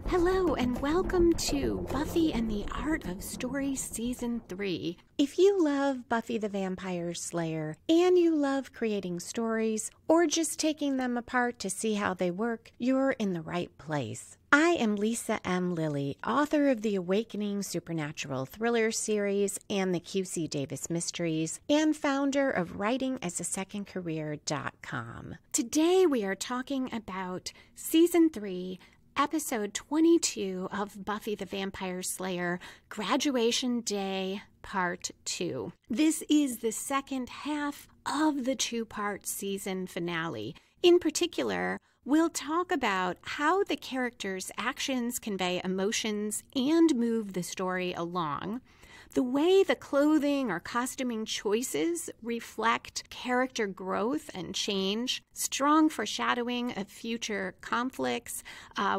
Hello and welcome to Buffy and the Art of Story Season 3. If you love Buffy the Vampire Slayer and you love creating stories or just taking them apart to see how they work, you're in the right place. I am Lisa M. Lilly, author of the Awakening Supernatural Thriller series and the QC Davis Mysteries, and founder of WritingAsASecondCareer.com. Today we are talking about Season 3, Episode 22 of Buffy the Vampire Slayer, Graduation Day, Part 2. This is the second half of the two-part season finale. In particular, we'll talk about how the characters' actions convey emotions and move the story along, the way the clothing or costuming choices reflect character growth and change, strong foreshadowing of future conflicts,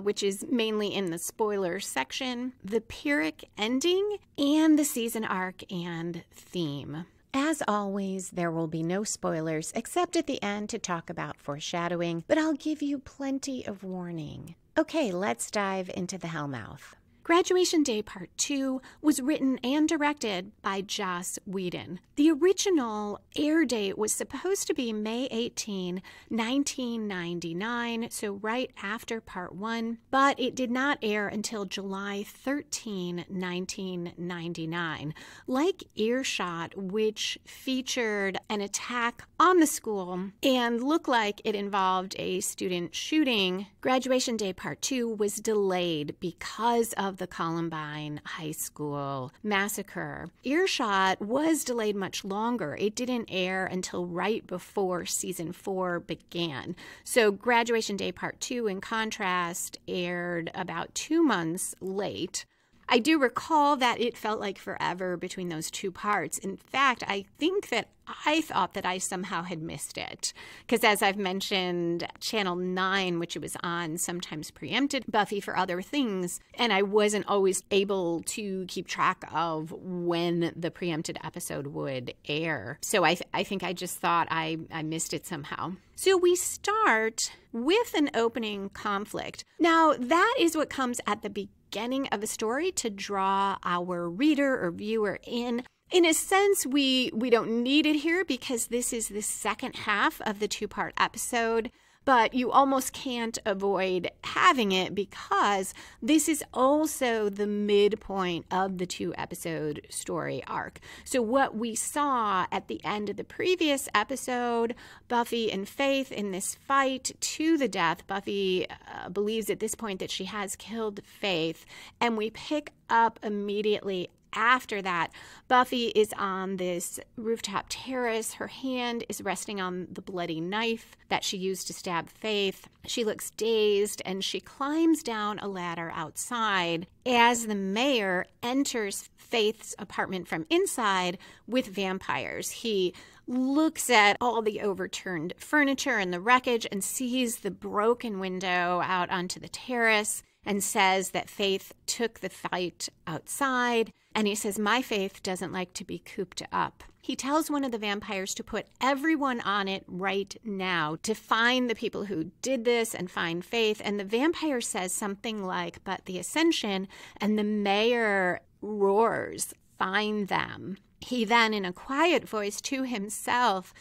which is mainly in the spoilers section, the pyrrhic ending, and the season arc and theme. As always, there will be no spoilers except at the end to talk about foreshadowing, but I'll give you plenty of warning. Okay, let's dive into the Hellmouth. Graduation Day Part 2 was written and directed by Joss Whedon. The original air date was supposed to be May 18, 1999, so right after Part 1, but it did not air until July 13, 1999. Like Earshot, which featured an attack on the school and looked like it involved a student shooting, Graduation Day Part 2 was delayed because of the Columbine High School massacre. Earshot was delayed much longer. It didn't air until right before Season 4 began. So Graduation Day Part 2, in contrast, aired about 2 months late. I do recall that it felt like forever between those two parts. In fact, I think that I thought that I somehow had missed it. Because as I've mentioned, Channel 9, which it was on, sometimes preempted Buffy for other things, and I wasn't always able to keep track of when the preempted episode would air. So I think I just thought I missed it somehow. So we start with an opening conflict. Now, that is what comes at the beginning of a story to draw our reader or viewer in. In a sense, we don't need it here because this is the second half of the two-part episode, but you almost can't avoid having it because this is also the midpoint of the two-episode story arc. So what we saw at the end of the previous episode, Buffy and Faith in this fight to the death. Buffy believes at this point that she has killed Faith, and we pick up immediately after that. Buffy is on this rooftop terrace. Her hand is resting on the bloody knife that she used to stab Faith. She looks dazed and she climbs down a ladder outside as the mayor enters Faith's apartment from inside with vampires. He looks at all the overturned furniture and the wreckage and sees the broken window out onto the terrace and says that Faith took the fight outside. And he says, "My Faith doesn't like to be cooped up." He tells one of the vampires to put everyone on it right now to find the people who did this and find Faith. And the vampire says something like, "But the Ascension," and the mayor roars, "Find them." He then, in a quiet voice to himself,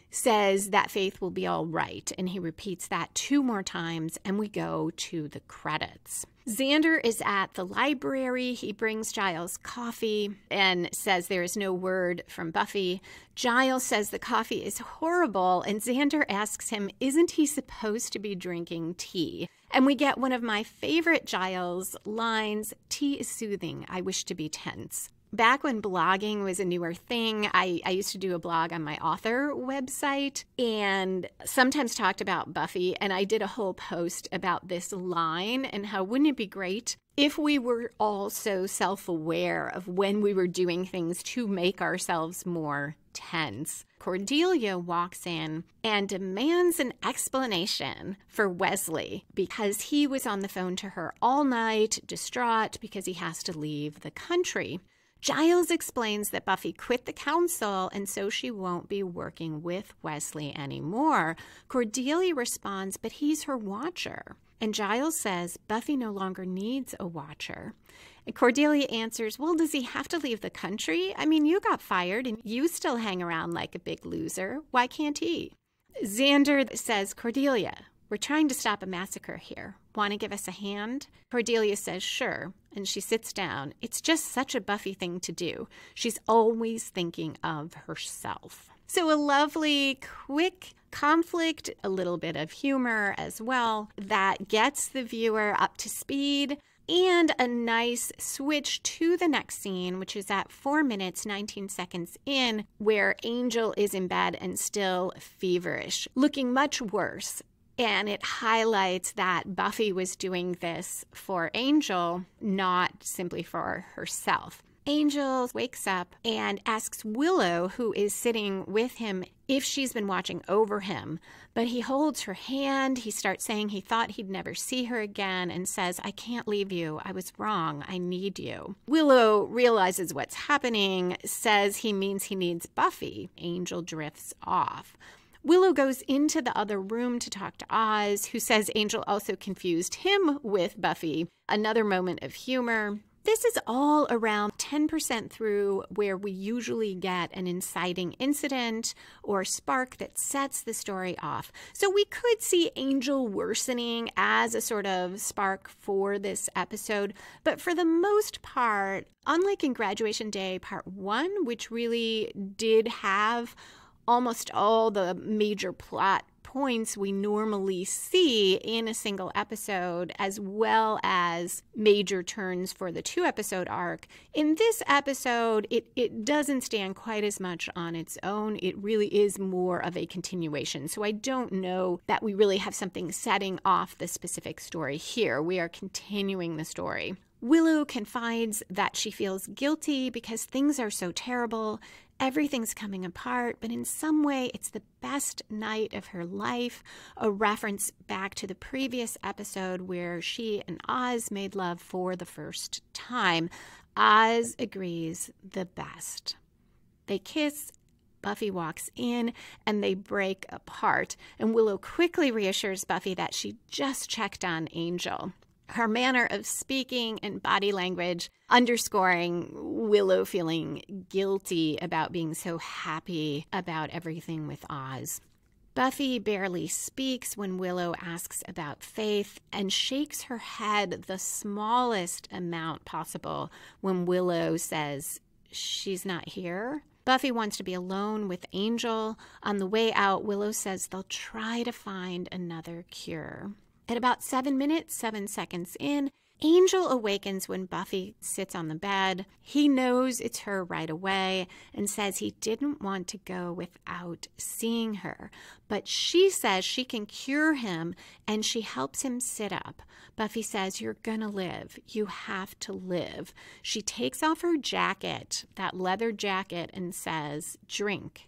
says that Faith will be all right. And he repeats that 2 more times, and we go to the credits. Xander is at the library. He brings Giles coffee and says there is no word from Buffy. Giles says the coffee is horrible, and Xander asks him, isn't he supposed to be drinking tea? And we get one of my favorite Giles lines, "Tea is soothing. I wish to be tense." Back when blogging was a newer thing, I used to do a blog on my author website and sometimes talked about Buffy, and I did a whole post about this line and how wouldn't it be great if we were all so self-aware of when we were doing things to make ourselves more tense. Cordelia walks in and demands an explanation for Wesley because he was on the phone to her all night, distraught because he has to leave the country. Giles explains that Buffy quit the council and so she won't be working with Wesley anymore. Cordelia responds, but he's her watcher. And Giles says Buffy no longer needs a watcher. And Cordelia answers, well, does he have to leave the country? I mean, you got fired and you still hang around like a big loser. Why can't he? Xander says, Cordelia, we're trying to stop a massacre here. Want to give us a hand? Cordelia says, sure. And she sits down. It's just such a Buffy thing to do. She's always thinking of herself. So a lovely, quick conflict, a little bit of humor as well, that gets the viewer up to speed, and a nice switch to the next scene, which is at 4 minutes, 19 seconds in, where Angel is in bed and still feverish, looking much worse. And it highlights that Buffy was doing this for Angel, not simply for herself. Angel wakes up and asks Willow, who is sitting with him, if she's been watching over him. But he holds her hand. He starts saying he thought he'd never see her again and says, I can't leave you. I was wrong. I need you. Willow realizes what's happening, says he means he needs Buffy. Angel drifts off. Willow goes into the other room to talk to Oz, who says Angel also confused him with Buffy. Another moment of humor. This is all around 10% through where we usually get an inciting incident or spark that sets the story off. So we could see Angel worsening as a sort of spark for this episode. But for the most part, unlike in Graduation Day Part 1, which really did have almost all the major plot points we normally see in a single episode, as well as major turns for the 2-episode arc. In this episode, it doesn't stand quite as much on its own. It really is more of a continuation. So I don't know that we really have something setting off the specific story here. We are continuing the story. Willow confides that she feels guilty because things are so terrible. Everything's coming apart, but in some way it's the best night of her life, a reference back to the previous episode where she and Oz made love for the first time. Oz agrees, the best. They kiss, Buffy walks in, and they break apart. And Willow quickly reassures Buffy that she just checked on Angel. Her manner of speaking and body language underscoring Willow feeling guilty about being so happy about everything with Oz. Buffy barely speaks when Willow asks about Faith and shakes her head the smallest amount possible when Willow says she's not here. Buffy wants to be alone with Angel. On the way out, Willow says they'll try to find another cure. At about 7 minutes, 7 seconds in, Angel awakens when Buffy sits on the bed. He knows it's her right away and says he didn't want to go without seeing her. But she says she can cure him, and she helps him sit up. Buffy says, you're gonna live. You have to live. She takes off her jacket, that leather jacket, and says, drink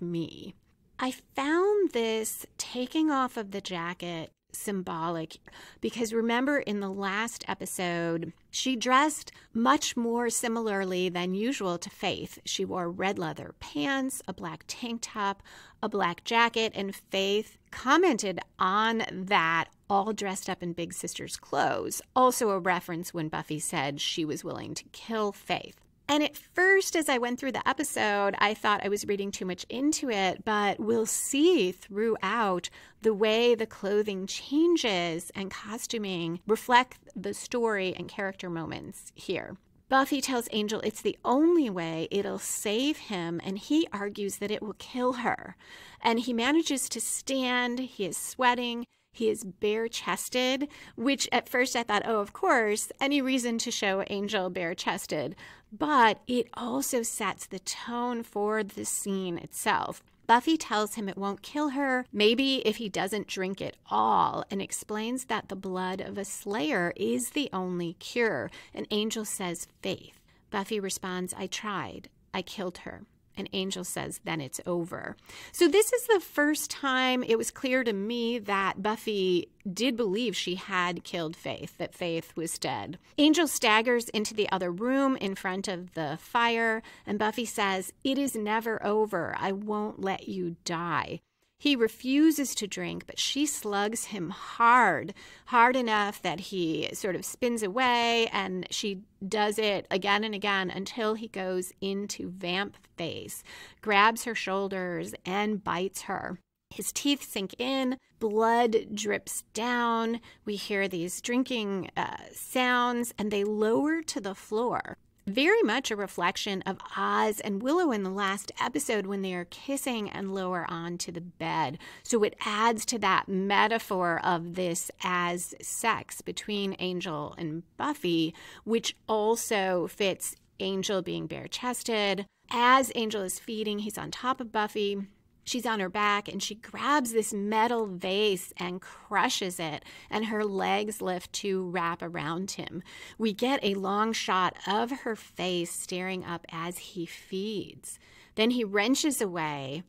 me. I found this taking off of the jacket symbolic because remember in the last episode she dressed much more similarly than usual to Faith. She wore red leather pants, a black tank top, a black jacket, and Faith commented on that, all dressed up in Big Sister's clothes. Also a reference when Buffy said she was willing to kill Faith. And at first, as I went through the episode, I thought I was reading too much into it, but we'll see throughout the way the clothing changes and costuming reflect the story and character moments here. Buffy tells Angel it's the only way it'll save him, and he argues that it will kill her. And he manages to stand. He is sweating. He is bare-chested, which at first I thought, oh, of course, any reason to show Angel bare-chested. But it also sets the tone for the scene itself. Buffy tells him it won't kill her, maybe if he doesn't drink it all, and explains that the blood of a Slayer is the only cure. And Angel says, Faith. Buffy responds, I tried. I killed her. And Angel says, then it's over. So this is the first time it was clear to me that Buffy did believe she had killed Faith, that Faith was dead. Angel staggers into the other room in front of the fire, and Buffy says, it is never over. I won't let you die. He refuses to drink, but she slugs him hard enough that he sort of spins away, and she does it again and again until he goes into vamp face, grabs her shoulders, and bites her. His teeth sink in, blood drips down. We hear these drinking sounds, and they lower to the floor. Very much a reflection of Oz and Willow in the last episode when they are kissing and lower onto the bed. So it adds to that metaphor of this as sex between Angel and Buffy, which also fits Angel being bare-chested. As Angel is feeding, he's on top of Buffy. She's on her back, and she grabs this metal vase and crushes it, and her legs lift to wrap around him. We get a long shot of her face staring up as he feeds. Then he wrenches away,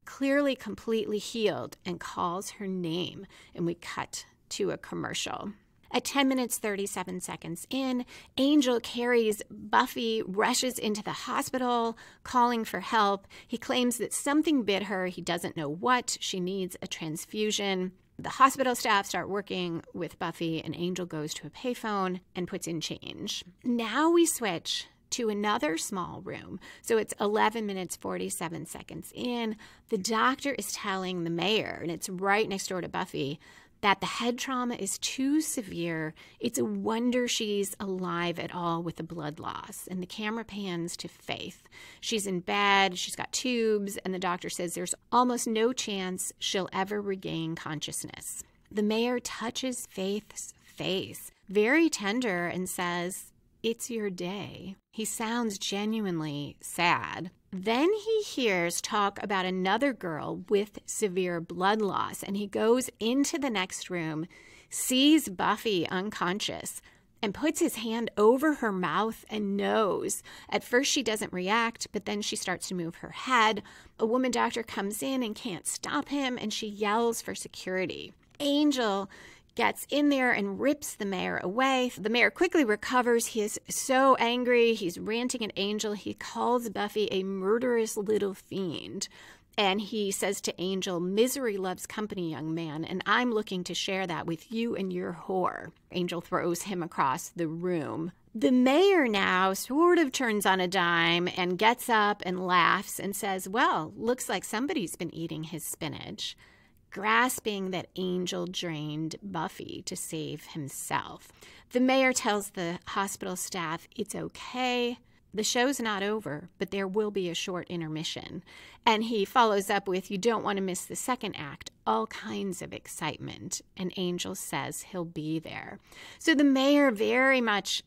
clearly completely healed, and calls her name, and we cut to a commercial. At 10 minutes, 37 seconds in, Angel carries Buffy, rushes into the hospital, calling for help. He claims that something bit her. He doesn't know what. She needs a transfusion. The hospital staff start working with Buffy, and Angel goes to a payphone and puts in change. Now we switch to another small room. So it's 11 minutes, 47 seconds in. The doctor is telling the mayor, and it's right next door to Buffy, that the head trauma is too severe. It's a wonder she's alive at all with the blood loss. And the camera pans to Faith. She's in bed, she's got tubes, and the doctor says there's almost no chance she'll ever regain consciousness. The mayor touches Faith's face, very tender, and says, "It's your day." He sounds genuinely sad. Then he hears talk about another girl with severe blood loss, and he goes into the next room, sees Buffy unconscious, and puts his hand over her mouth and nose. At first she doesn't react, but then she starts to move her head. A woman doctor comes in and can't stop him, and she yells for security. Angel gets in there and rips the mayor away. The mayor quickly recovers. He is so angry. He's ranting at Angel. He calls Buffy a murderous little fiend. And he says to Angel, "Misery loves company, young man, and I'm looking to share that with you and your whore." Angel throws him across the room. The mayor now sort of turns on a dime and gets up and laughs and says, "Well, looks like somebody's been eating his spinach," grasping that Angel drained Buffy to save himself. The mayor tells the hospital staff it's okay. The show's not over, but there will be a short intermission. And he follows up with, "You don't want to miss the second act." All kinds of excitement. And Angel says he'll be there. So the mayor very much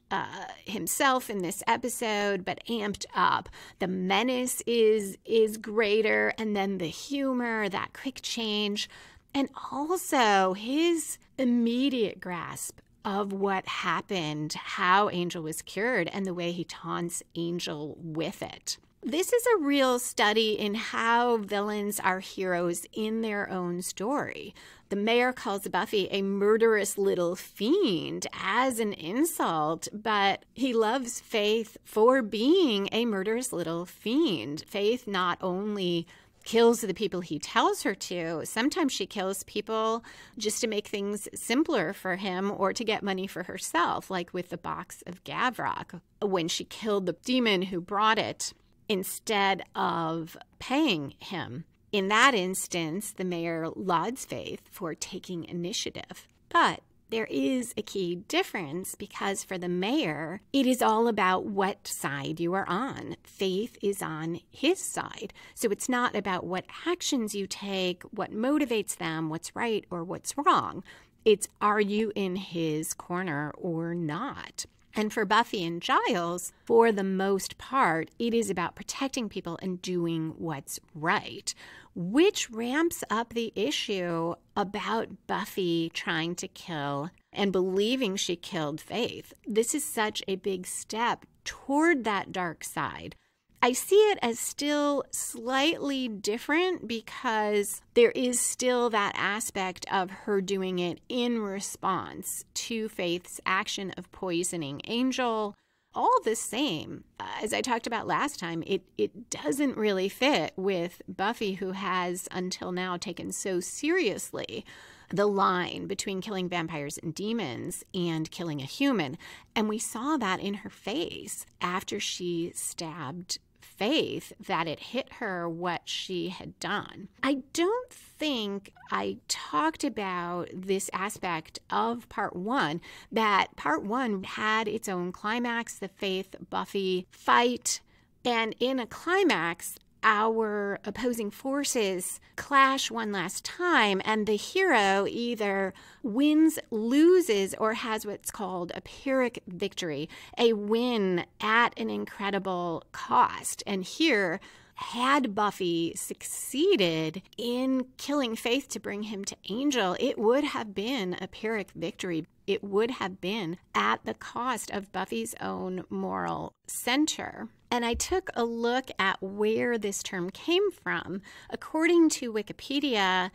himself in this episode, but amped up. The menace is greater, and then the humor, that quick change, and also his immediate grasp of what happened, how Angel was cured, and the way he taunts Angel with it. This is a real study in how villains are heroes in their own story. The mayor calls Buffy a murderous little fiend as an insult, but he loves Faith for being a murderous little fiend. Faith not only kills the people he tells her to, sometimes she kills people just to make things simpler for him or to get money for herself, like with the box of Gavrock, when she killed the demon who brought it instead of paying him. In that instance, the mayor lauds Faith for taking initiative. But there is a key difference, because for the mayor, it is all about what side you are on. Faith is on his side. So it's not about what actions you take, what motivates them, what's right or what's wrong. It's, are you in his corner or not? And for Buffy and Giles, for the most part, it is about protecting people and doing what's right, which ramps up the issue about Buffy trying to kill and believing she killed Faith. This is such a big step toward that dark side. I see it as still slightly different because there is still that aspect of her doing it in response to Faith's action of poisoning Angel, all the same, as I talked about last time, it doesn't really fit with Buffy, who has until now taken so seriously the line between killing vampires and demons and killing a human. And we saw that in her face after she stabbed Faith, that it hit her what she had done. I don't think I talked about this aspect of part one, that part one had its own climax, the Faith-Buffy fight, and in a climax, our opposing forces clash one last time, and the hero either wins, loses, or has what's called a pyrrhic victory, a win at an incredible cost. And here, had Buffy succeeded in killing Faith to bring him to Angel, it would have been a pyrrhic victory. It would have been at the cost of Buffy's own moral center. And I took a look at where this term came from. According to Wikipedia,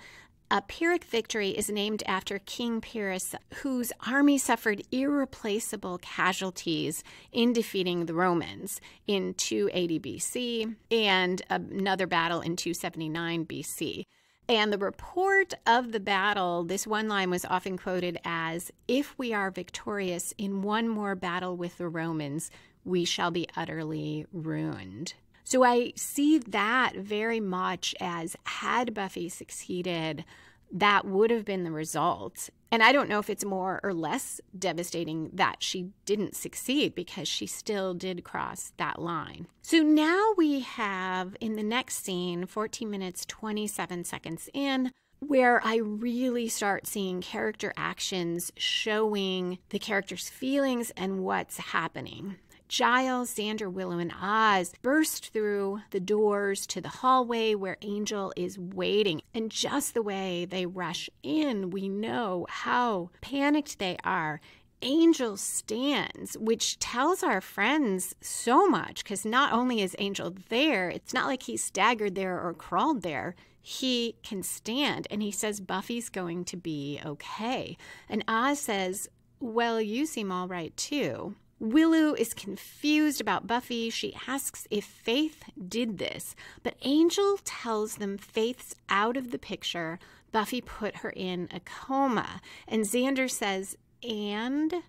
a pyrrhic victory is named after King Pyrrhus, whose army suffered irreplaceable casualties in defeating the Romans in 280 BC and another battle in 279 BC. And the report of the battle, this one line was often quoted as, "If we are victorious in one more battle with the Romans, we shall be utterly ruined." So I see that very much as, had Buffy succeeded, that would have been the result. And I don't know if it's more or less devastating that she didn't succeed, because she still did cross that line. So now we have, in the next scene, 14 minutes, 27 seconds in, where I really start seeing character actions showing the characters' feelings and what's happening. Giles, Xander, Willow, and Oz burst through the doors to the hallway where Angel is waiting. And just the way they rush in, we know how panicked they are. Angel stands, which tells our friends so much, because not only is Angel there, it's not like he staggered there or crawled there. He can stand, and he says Buffy's going to be okay. And Oz says, "Well, you seem all right too." Willow is confused about Buffy. She asks if Faith did this, but Angel tells them Faith's out of the picture. Buffy put her in a coma. And Xander says, and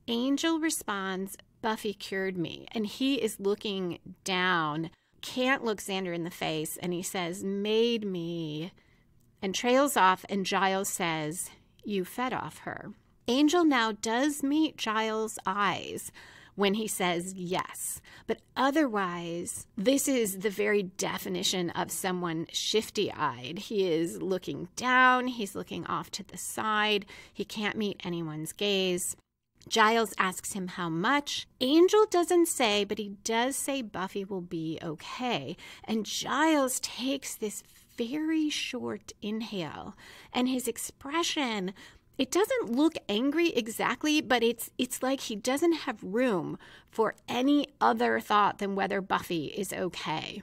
Angel responds, "Buffy cured me." And he is looking down, can't look Xander in the face, and he says, "Made me," and trails off, and Giles says, "You fed off her." Angel now does meet Giles' eyes when he says yes, but otherwise, this is the very definition of someone shifty-eyed. He is looking down, he's looking off to the side, he can't meet anyone's gaze. Giles asks him how much. Angel doesn't say, but he does say Buffy will be okay. And Giles takes this very short inhale, and his expression, it doesn't look angry exactly, but it's like he doesn't have room for any other thought than whether Buffy is okay.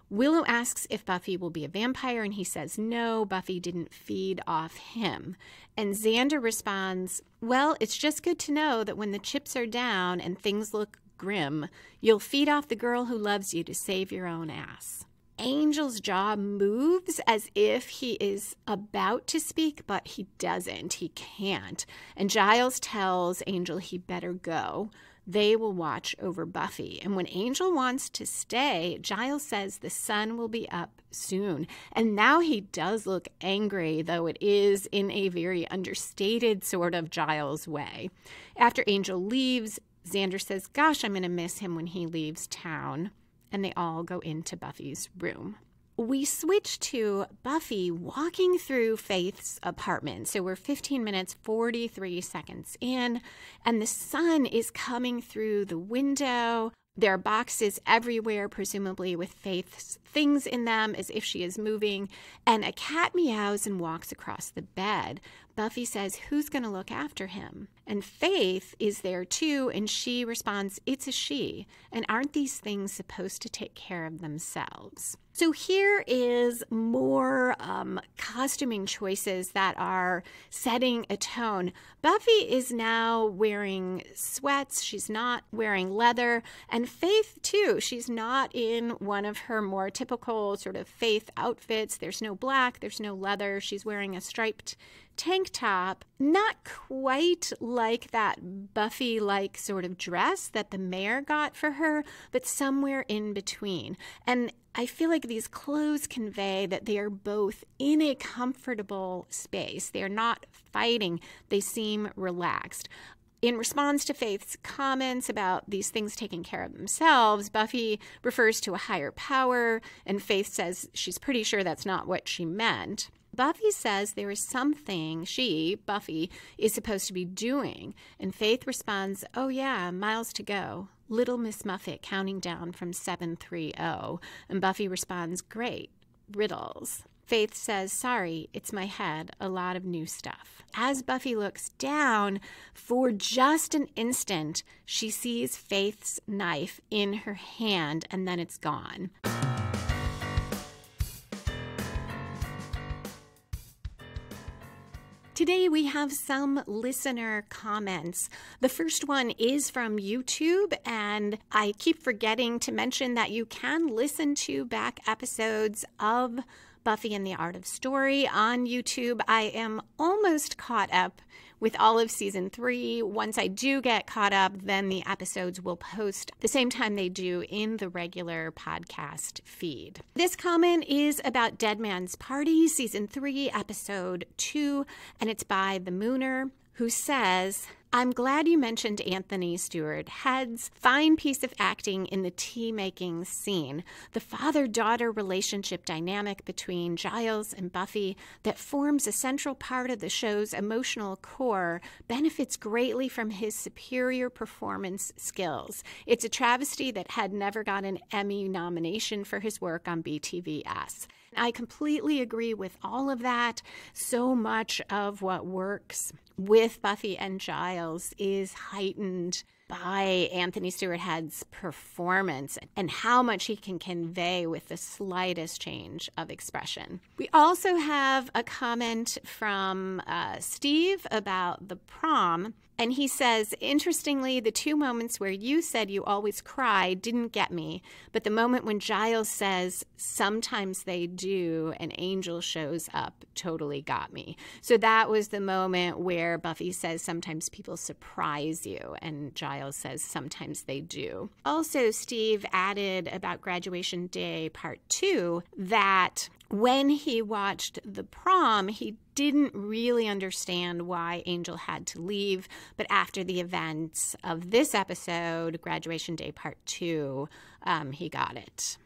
Willow asks if Buffy will be a vampire, and he says no, Buffy didn't feed off him. And Xander responds, "Well, it's just good to know that when the chips are down and things look grim, you'll feed off the girl who loves you to save your own ass." Angel's jaw moves as if he is about to speak, but he doesn't. He can't. And Giles tells Angel he better go. They will watch over Buffy. And when Angel wants to stay, Giles says the sun will be up soon. And now he does look angry, though it is in a very understated sort of Giles way. After Angel leaves, Xander says, "Gosh, I'm going to miss him when he leaves town." And they all go into Buffy's room. We switch to Buffy walking through Faith's apartment. So we're 15 minutes, 43 seconds in, and the sun is coming through the window. There are boxes everywhere, presumably with Faith's things in them, as if she is moving, and a cat meows and walks across the bed. Buffy says, "Who's going to look after him?" And Faith is there too, and she responds, "It's a she, and aren't these things supposed to take care of themselves?" So here is more costuming choices that are setting a tone. Buffy is now wearing sweats. She's not wearing leather. And Faith, too. She's not in one of her more typical sort of Faith outfits. There's no black. There's no leather. She's wearing a striped tank top, not quite like that Buffy-like sort of dress that the mayor got for her, but somewhere in between. And I feel like these clothes convey that they are both in a comfortable space. They are not fighting. They seem relaxed. In response to Faith's comments about these things taking care of themselves, Buffy refers to a higher power, and Faith says she's pretty sure that's not what she meant. Buffy says there is something she, Buffy, is supposed to be doing. And Faith responds, oh yeah, miles to go. Little Miss Muffet counting down from 730. And Buffy responds, great, riddles. Faith says, sorry, it's my head, a lot of new stuff. As Buffy looks down, for just an instant, she sees Faith's knife in her hand, and then it's gone. Today we have some listener comments. The first one is from YouTube, and I keep forgetting to mention that you can listen to back episodes of Buffy and the Art of Story on YouTube. I am almost caught up with all of season 3. Once I do get caught up, then the episodes will post the same time they do in the regular podcast feed. This comment is about Dead Man's Party, season 3, episode 2, and it's by The Mooner, who says, I'm glad you mentioned Anthony Stewart Head's fine piece of acting in the tea-making scene. The father-daughter relationship dynamic between Giles and Buffy that forms a central part of the show's emotional core benefits greatly from his superior performance skills. It's a travesty that Head never got an Emmy nomination for his work on BTVS. I completely agree with all of that. So much of what works with Buffy and Giles is heightened by Anthony Stewart Head's performance and how much he can convey with the slightest change of expression. We also have a comment from Steve about the prom. And he says, interestingly, the 2 moments where you said you always cry didn't get me, but the moment when Giles says, sometimes they do, and Angel shows up, totally got me. So that was the moment where Buffy says, sometimes people surprise you, and Giles says, sometimes they do. Also, Steve added about Graduation Day Part 2 that when he watched the prom, he didn't really understand why Angel had to leave, but after the events of this episode, Graduation Day Part 2, he got it.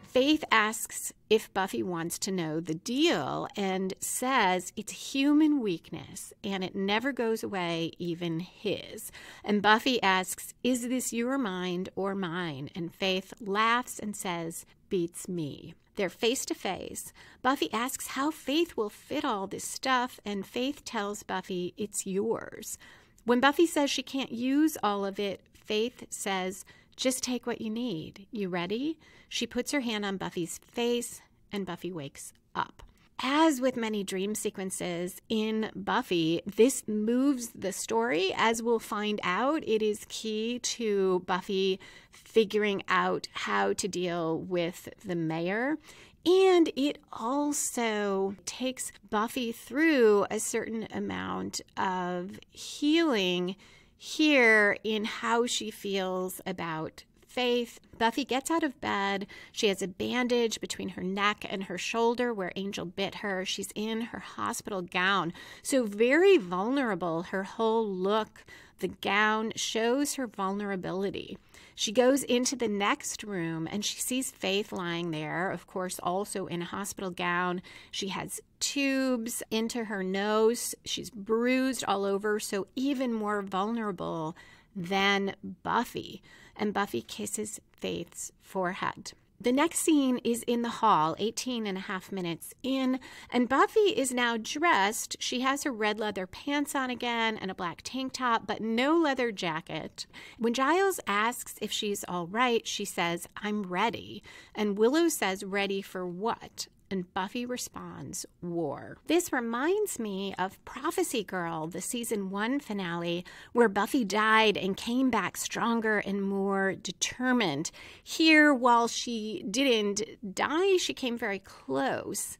Faith asks if Buffy wants to know the deal and says it's human weakness and it never goes away, even his. And Buffy asks, is this your mind or mine? And Faith laughs and says, beats me. They're face to face. Buffy asks how Faith will fit all this stuff, and Faith tells Buffy it's yours. When Buffy says she can't use all of it, Faith says, just take what you need. You ready? She puts her hand on Buffy's face, and Buffy wakes up. As with many dream sequences in Buffy, this moves the story. As we'll find out, it is key to Buffy figuring out how to deal with the mayor. And it also takes Buffy through a certain amount of healing here in how she feels about Faith. Buffy gets out of bed. She has a bandage between her neck and her shoulder where Angel bit her. She's in her hospital gown. So very vulnerable. Her whole look, the gown shows her vulnerability. She goes into the next room and she sees Faith lying there, of course, also in a hospital gown. She has tubes into her nose. She's bruised all over, so even more vulnerable than Buffy. And Buffy kisses Faith's forehead. The next scene is in the hall, 18 and a half minutes in, and Buffy is now dressed. She has her red leather pants on again and a black tank top, but no leather jacket. When Giles asks if she's all right, she says, "I'm ready." And Willow says, "Ready for what?" And Buffy responds, "War." This reminds me of Prophecy Girl, the season 1 finale, where Buffy died and came back stronger and more determined. Here, while she didn't die, she came very close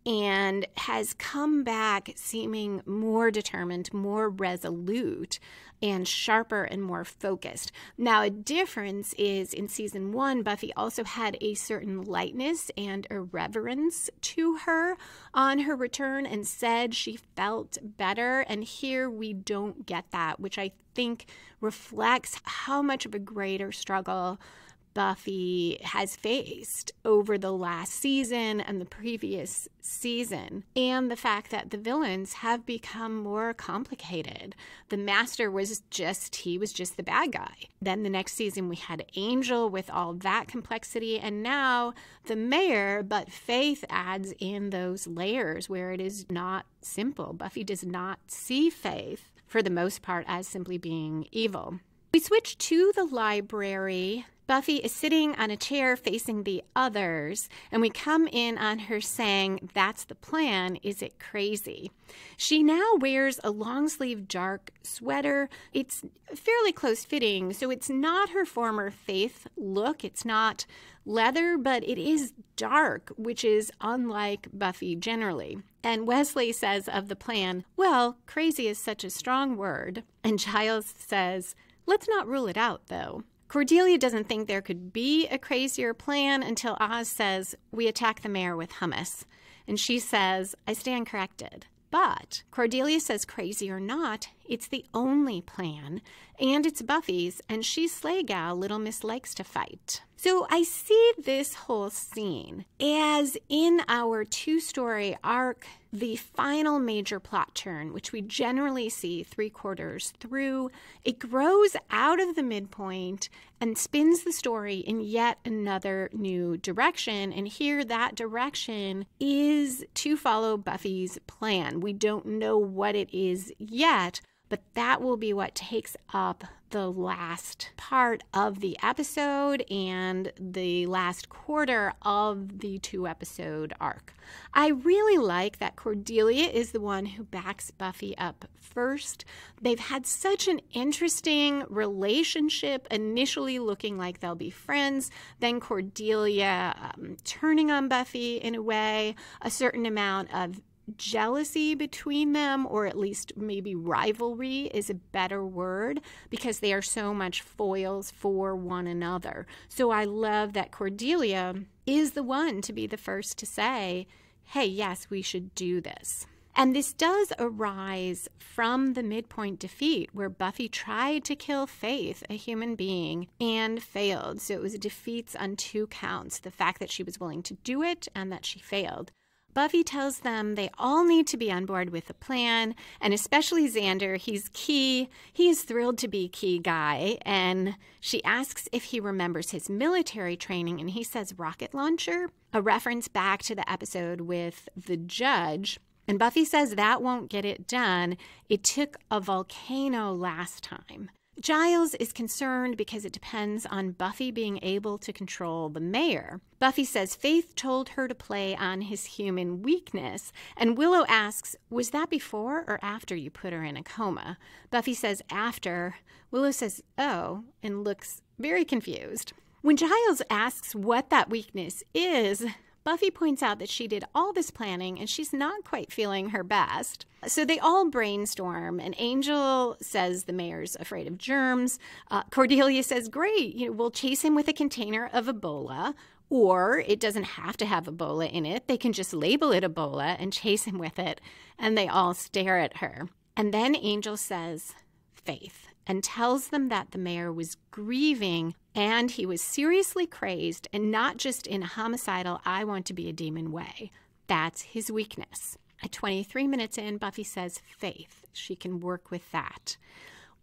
and has come back seeming more determined, more resolute, and sharper and more focused. Now, a difference is in season 1, Buffy also had a certain lightness and irreverence to her on her return and said she felt better. And here we don't get that, which I think reflects how much of a greater struggle Buffy has faced over the last season and the previous season, and the fact that the villains have become more complicated. The Master was just the bad guy. Then the next season we had Angel with all that complexity, and now the Mayor, but Faith adds in those layers where it is not simple. Buffy does not see Faith, for the most part, as simply being evil. We switch to the library. Buffy is sitting on a chair facing the others, and we come in on her saying, "That's the plan. Is it crazy?" She now wears a long-sleeve dark sweater. It's fairly close-fitting, so it's not her former Faith look. It's not leather, but it is dark, which is unlike Buffy generally. And Wesley says of the plan, "Well, crazy is such a strong word." And Giles says, "Let's not rule it out, though." Cordelia doesn't think there could be a crazier plan until Oz says, "We attack the Mayor with hummus." And she says, "I stand corrected." But Cordelia says, crazy or not, it's the only plan, and it's Buffy's, and she's Slay Gal. Little Miss likes to fight. So I see this whole scene as in our 2-story arc, the final major plot turn, which we generally see 3/4 through. It grows out of the midpoint and spins the story in yet another new direction. And here that direction is to follow Buffy's plan. We don't know what it is yet, but that will be what takes up the last part of the episode and the last quarter of the 2-episode arc. I really like that Cordelia is the one who backs Buffy up first. They've had such an interesting relationship, initially looking like they'll be friends, then Cordelia turning on Buffy in a way, a certain amount of jealousy between them, or at least maybe rivalry is a better word, because they are so much foils for one another. So I love that Cordelia is the one to be the first to say, hey, yes, we should do this. And this does arise from the midpoint defeat where Buffy tried to kill Faith, a human being, and failed. So it was defeats on 2 counts, the fact that she was willing to do it and that she failed. Buffy tells them they all need to be on board with the plan, and especially Xander. He's key. He is thrilled to be key guy, and she asks if he remembers his military training, and he says rocket launcher, a reference back to the episode with the judge. And Buffy says that won't get it done. It took a volcano last time. Giles is concerned because it depends on Buffy being able to control the Mayor. Buffy says Faith told her to play on his human weakness, and Willow asks, was that before or after you put her in a coma? Buffy says after. Willow says, oh, and looks very confused. When Giles asks what that weakness is, Buffy points out that she did all this planning and she's not quite feeling her best. So they all brainstorm, and Angel says the Mayor's afraid of germs. Cordelia says, great, we'll chase him with a container of Ebola, or it doesn't have to have Ebola in it. They can just label it Ebola and chase him with it. And they all stare at her. And then Angel says, Faith, and tells them that the Mayor was grieving and he was seriously crazed, and not just in a homicidal, I want to be a demon way. That's his weakness. At 23 minutes in, Buffy says, Faith, she can work with that.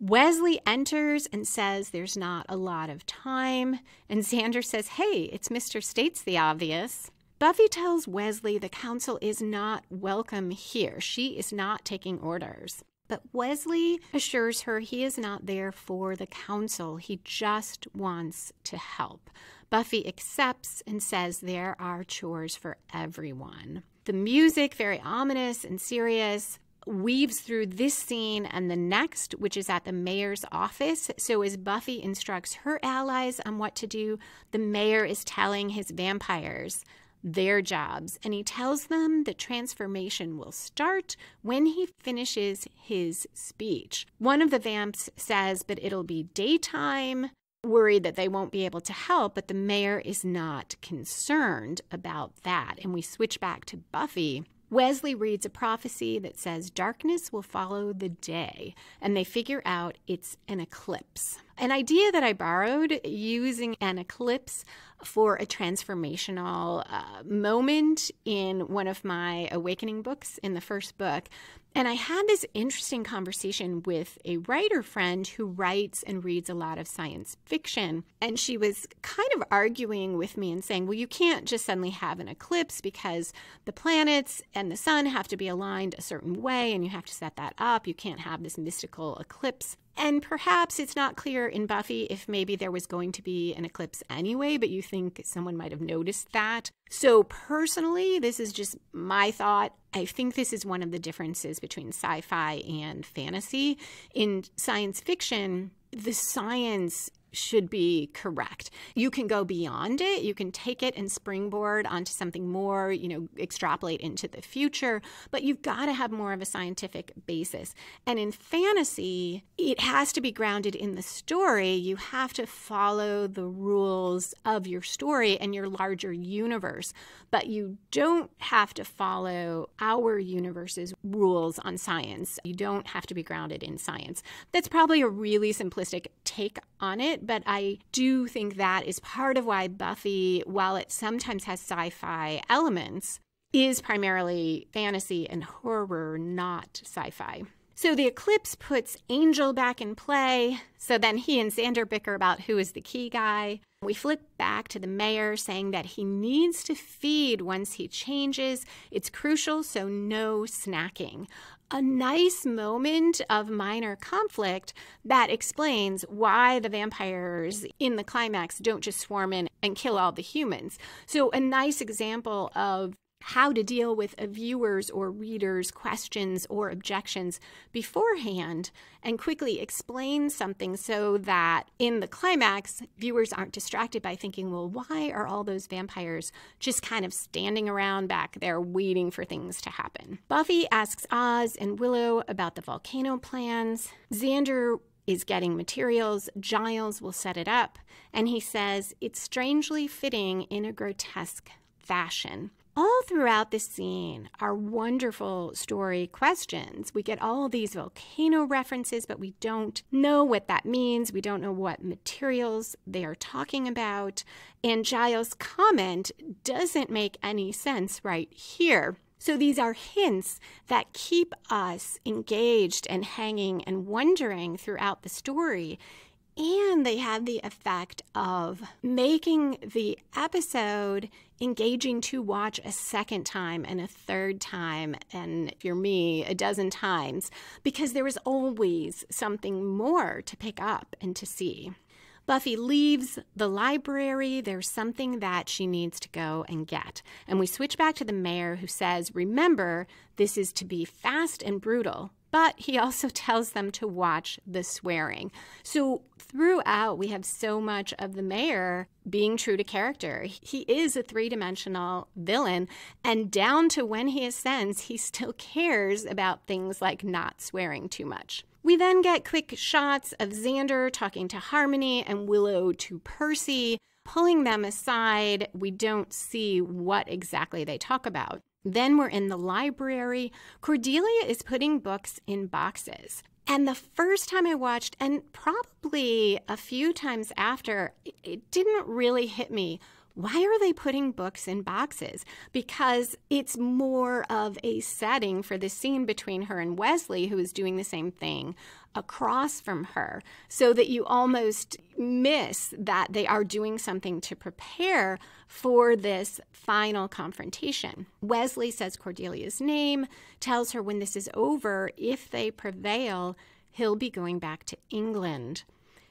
Wesley enters and says there's not a lot of time, and Xander says, hey, it's Mr. States the Obvious. Buffy tells Wesley the council is not welcome here. She is not taking orders. But Wesley assures her he is not there for the council. He just wants to help. Buffy accepts and says there are chores for everyone. The music, very ominous and serious, weaves through this scene and the next, which is at the mayor's office. So as Buffy instructs her allies on what to do, the mayor is telling his vampires their jobs, and he tells them the transformation will start when he finishes his speech. One of the vamps says, but it'll be daytime, worried that they won't be able to help, but the mayor is not concerned about that. And we switch back to Buffy. Wesley reads a prophecy that says darkness will follow the day, and they figure out it's an eclipse. An idea that I borrowed, using an eclipse for a transformational moment in one of my awakening books in the first book. And I had this interesting conversation with a writer friend who writes and reads a lot of science fiction. And she was kind of arguing with me and saying, well, you can't just suddenly have an eclipse because the planets and the sun have to be aligned a certain way, and you have to set that up. You can't have this mystical eclipse. And perhaps it's not clear in Buffy if maybe there was going to be an eclipse anyway, but you think someone might have noticed that. So personally, this is just my thought. I think this is one of the differences between sci-fi and fantasy. In science fiction, the science should be correct. You can go beyond it. You can take it and springboard onto something more, extrapolate into the future, but you've got to have more of a scientific basis. And in fantasy, it has to be grounded in the story. You have to follow the rules of your story and your larger universe, but you don't have to follow our universe's rules on science. You don't have to be grounded in science. That's probably a really simplistic take on it, but I do think that is part of why Buffy, while it sometimes has sci-fi elements, is primarily fantasy and horror, not sci-fi. So the eclipse puts Angel back in play, so then he and Xander bicker about who is the key guy. We flip back to the mayor saying that he needs to feed once he changes. It's crucial, so no snacking. A nice moment of minor conflict that explains why the vampires in the climax don't just swarm in and kill all the humans. So a nice example of how to deal with a viewer's or reader's questions or objections beforehand and quickly explain something so that in the climax, viewers aren't distracted by thinking, well, why are all those vampires just kind of standing around back there waiting for things to happen? Buffy asks Oz and Willow about the volcano plans. Xander is getting materials. Giles will set it up, and he says it's strangely fitting in a grotesque fashion. All throughout this scene are wonderful story questions. We get all these volcano references, but we don't know what that means. We don't know what materials they are talking about. And Giles' comment doesn't make any sense right here. So these are hints that keep us engaged and hanging and wondering throughout the story. And they have the effect of making the episode engaging to watch a second time and a third time, and if you're me, a dozen times, because there is always something more to pick up and to see. Buffy leaves the library. There's something that she needs to go and get. And we switch back to the mayor, who says, remember, this is to be fast and brutal. But he also tells them to watch the swearing. So throughout, we have so much of the mayor being true to character. He is a three-dimensional villain, and down to when he ascends, he still cares about things like not swearing too much. We then get quick shots of Xander talking to Harmony and Willow to Percy. Pulling them aside, we don't see what exactly they talk about. Then we're in the library. Cordelia is putting books in boxes. And the first time I watched, and probably a few times after, it didn't really hit me Why are they putting books in boxes? Because it's more of a setting for the scene between her and Wesley, who is doing the same thing across from her, so that you almost miss that they are doing something to prepare for this final confrontation. Wesley says Cordelia's name, tells her when this is over, if they prevail, he'll be going back to England.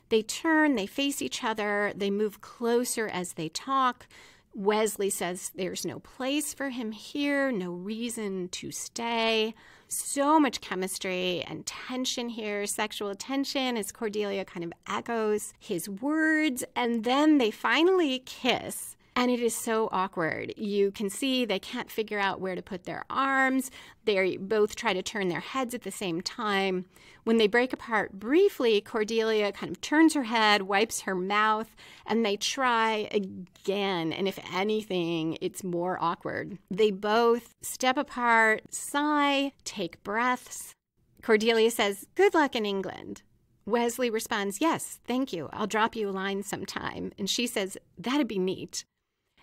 They turn, they face each other, they move closer as they talk. Wesley says there's no place for him here, no reason to stay. So much chemistry and tension here, sexual tension, as Cordelia kind of echoes his words. And then they finally kiss. And it is so awkward. You can see they can't figure out where to put their arms. They both try to turn their heads at the same time. When they break apart briefly, Cordelia kind of turns her head, wipes her mouth, and they try again. And if anything, it's more awkward. They both step apart, sigh, take breaths. Cordelia says, "Good luck in England." Wesley responds, "Yes, thank you. I'll drop you a line sometime." And she says, "That'd be neat."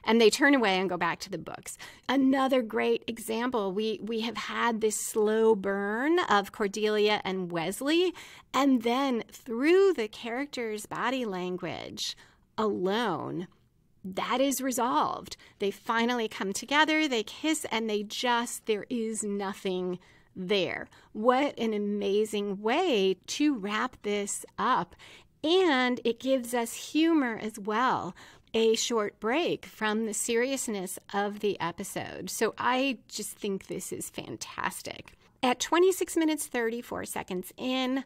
And they turn away and go back to the books. Another great example, we have had this slow burn of Cordelia and Wesley, and then through the characters' body language alone, that is resolved. They finally come together, they kiss, and there is nothing there. What an amazing way to wrap this up. And it gives us humor as well. A short break from the seriousness of the episode. So I just think this is fantastic. At 26 minutes 34 seconds in,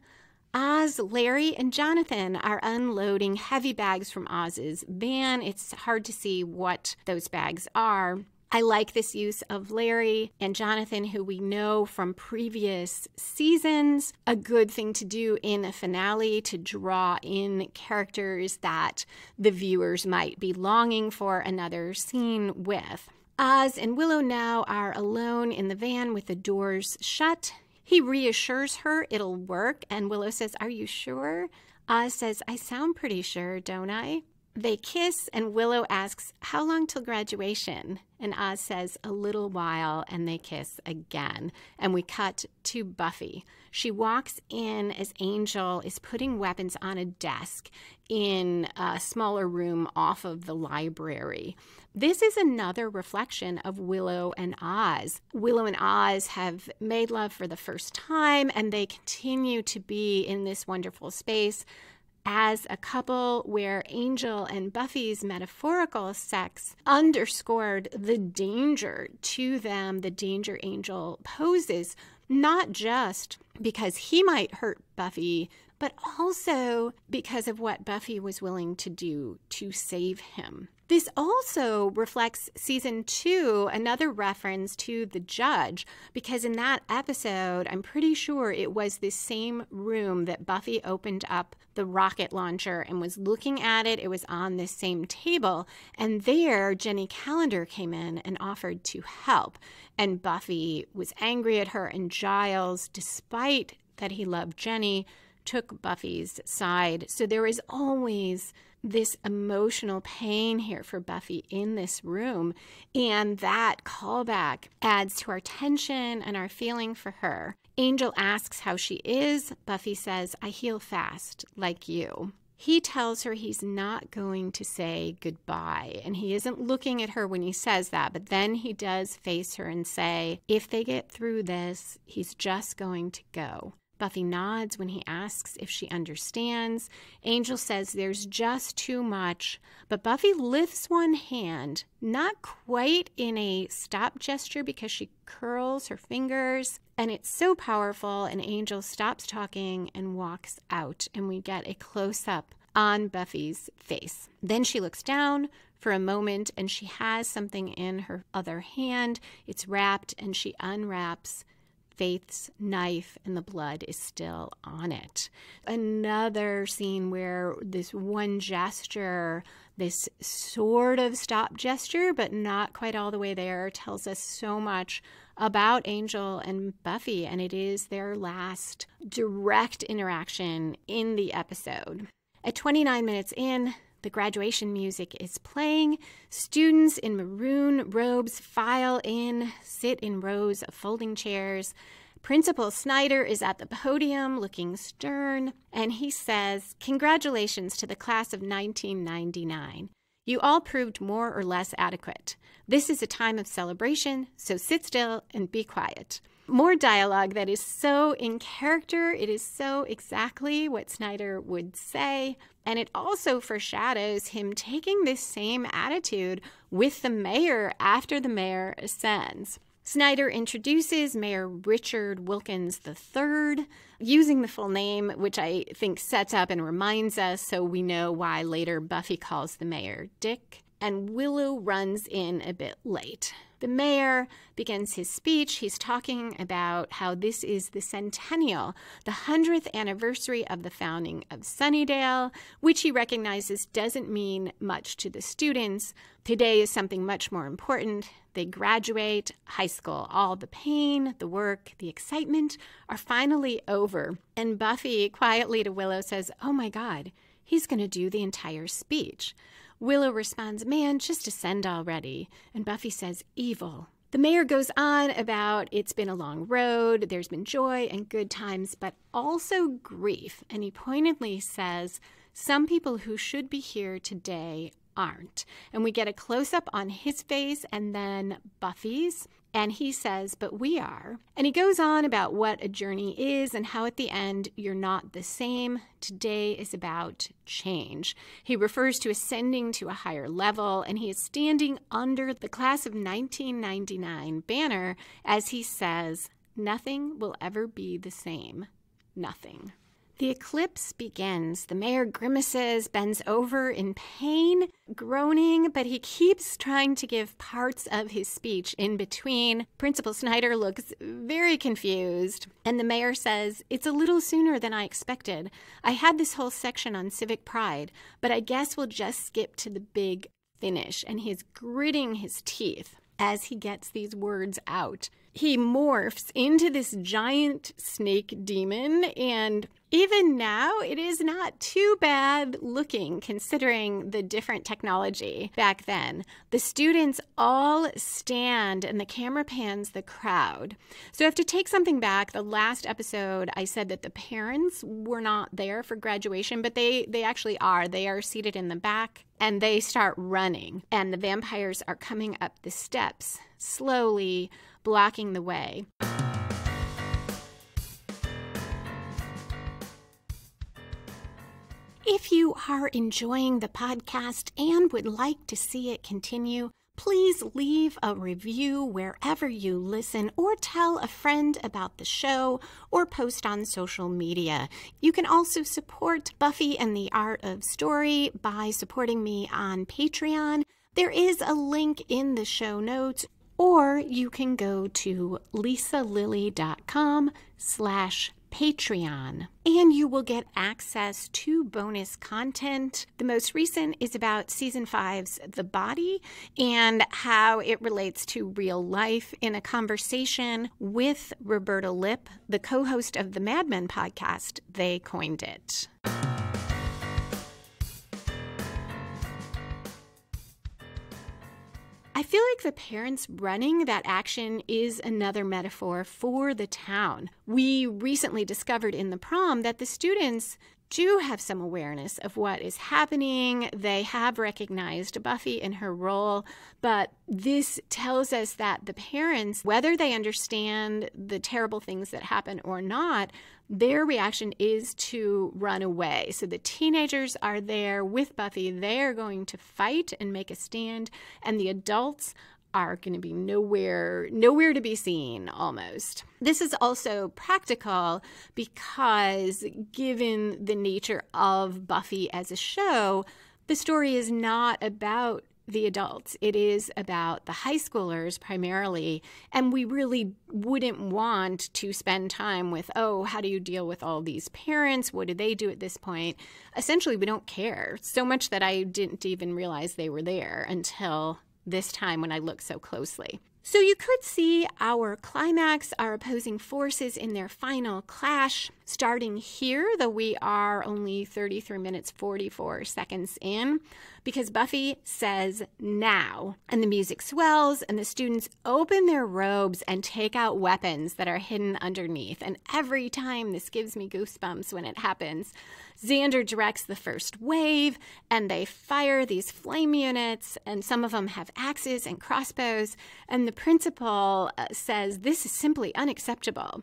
Oz, Larry, and Jonathan are unloading heavy bags from Oz's van. It's hard to see what those bags are. I like this use of Larry and Jonathan, who we know from previous seasons. A good thing to do in a finale to draw in characters that the viewers might be longing for another scene with. Oz and Willow now are alone in the van with the doors shut. He reassures her it'll work, and Willow says, "Are you sure?" Oz says, "I sound pretty sure, don't I?" They kiss, and Willow asks, "How long till graduation?" And Oz says, "A little while," and they kiss again. And we cut to Buffy. She walks in as Angel is putting weapons on a desk in a smaller room off of the library. This is another reflection of Willow and Oz. Willow and Oz have made love for the first time, and they continue to be in this wonderful space as a couple where Angel and Buffy's metaphorical sex underscored the danger to them, the danger Angel poses, not just because he might hurt Buffy, but also because of what Buffy was willing to do to save him. This also reflects season 2, another reference to the judge, because in that episode, I'm pretty sure it was this same room that Buffy opened up the rocket launcher and was looking at it. It was on this same table. And there, Jenny Calendar came in and offered to help. And Buffy was angry at her, and Giles, despite that he loved Jenny, took Buffy's side. So there is always this emotional pain here for Buffy in this room, and that callback adds to our tension and our feeling for her. Angel asks how she is. Buffy says, "I heal fast, like you." He tells her he's not going to say goodbye, and he isn't looking at her when he says that, but then he does face her and say, if they get through this, he's just going to go. Buffy nods when he asks if she understands. Angel says there's just too much, but Buffy lifts one hand, not quite in a stop gesture because she curls her fingers, and it's so powerful, and Angel stops talking and walks out, and we get a close-up on Buffy's face. Then she looks down for a moment, and she has something in her other hand. It's wrapped, and she unwraps Faith's knife, and the blood is still on it. Another scene where this one gesture, this sort of stop gesture, but not quite all the way there, tells us so much about Angel and Buffy, and it is their last direct interaction in the episode. At 29 minutes in, The graduation music is playing. Students in maroon robes file in, sit in rows of folding chairs. Principal Snyder is at the podium looking stern, and he says, "Congratulations to the class of 1999. You all proved more or less adequate. This is a time of celebration, so sit still and be quiet." More dialogue that is so in character. It is so exactly what Snyder would say. And it also foreshadows him taking this same attitude with the mayor after the mayor ascends. Snyder introduces Mayor Richard Wilkins III, using the full name, which I think sets up and reminds us so we know why later Buffy calls the mayor Dick. And Willow runs in a bit late. The mayor begins his speech. He's talking about how this is the centennial, the 100th anniversary of the founding of Sunnydale, which he recognizes doesn't mean much to the students. Today is something much more important. They graduate high school. All the pain, the work, the excitement are finally over. And Buffy quietly to Willow says, "Oh my God, he's going to do the entire speech." Willow responds, "Man, just ascend already." And Buffy says, "Evil." The mayor goes on about it's been a long road, there's been joy and good times, but also grief. And he pointedly says, some people who should be here today aren't. And we get a close-up on his face and then Buffy's. And he says, "But we are." And he goes on about what a journey is and how at the end you're not the same. Today is about change. He refers to ascending to a higher level, and he is standing under the class of 1999 banner as he says, "Nothing will ever be the same. Nothing." The eclipse begins. The mayor grimaces, bends over in pain, groaning, but he keeps trying to give parts of his speech in between. Principal Snyder looks very confused, and the mayor says, "It's a little sooner than I expected. I had this whole section on civic pride, but I guess we'll just skip to the big finish." And he's gritting his teeth as he gets these words out. He morphs into this giant snake demon, and even now, it is not too bad looking considering the different technology back then. The students all stand and the camera pans the crowd. So I have to take something back. The last episode, I said that the parents were not there for graduation, but they actually are. They are seated in the back and they start running. And the vampires are coming up the steps, slowly blocking the way. If you are enjoying the podcast and would like to see it continue, please leave a review wherever you listen or tell a friend about the show or post on social media. You can also support Buffy and the Art of Story by supporting me on Patreon. There is a link in the show notes, or you can go to lisalilly.com/Patreon, and you will get access to bonus content. The most recent is about Season 5's The Body and how it relates to real life in a conversation with Roberta Lipp, the co-host of the Mad Men podcast. They coined it. I feel like the parents running that action is another metaphor for the town. We recently discovered in the prom that the students do have some awareness of what is happening. They have recognized Buffy in her role, but this tells us that the parents, whether they understand the terrible things that happen or not, their reaction is to run away. So the teenagers are there with Buffy. They're going to fight and make a stand, and the adults are going to be nowhere to be seen almost. This is also practical because given the nature of Buffy as a show, the story is not about the adults. It is about the high schoolers primarily, and we really wouldn't want to spend time with, oh, how do you deal with all these parents? What do they do at this point? Essentially, we don't care so much that I didn't even realize they were there until this time when I looked so closely. So you could see our climax, our opposing forces in their final clash. starting here, though we are only 33 minutes 44 seconds in, because Buffy says now, and the music swells and the students open their robes and take out weapons that are hidden underneath. And every time, this gives me goosebumps when it happens. Xander directs the first wave, and they fire these flame units, and some of them have axes and crossbows, and the principal says this is simply unacceptable.